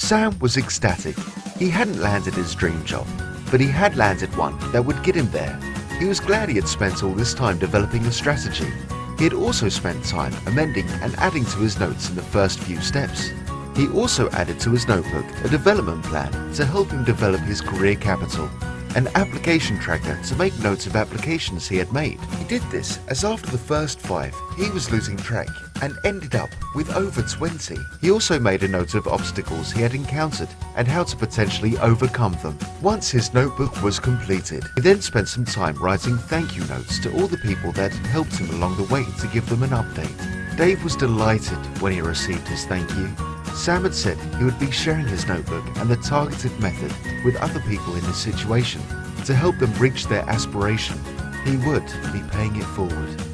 Sam was ecstatic. He hadn't landed his dream job, but he had landed one that would get him there. He was glad he had spent all this time developing a strategy. He had also spent time amending and adding to his notes in the first few steps. He also added to his notebook a development plan to help him develop his career capital, an application tracker to make notes of applications he had made. He did this as after the first 5 he was losing track and ended up with over 20. He also made a note of obstacles he had encountered and how to potentially overcome them. Once his notebook was completed, he then spent some time writing thank you notes to all the people that helped him along the way to give them an update. Dave was delighted when he received his thank you. Sam had said he would be sharing his notebook and the targeted method with other people in this situation to help them reach their aspiration. He would be paying it forward.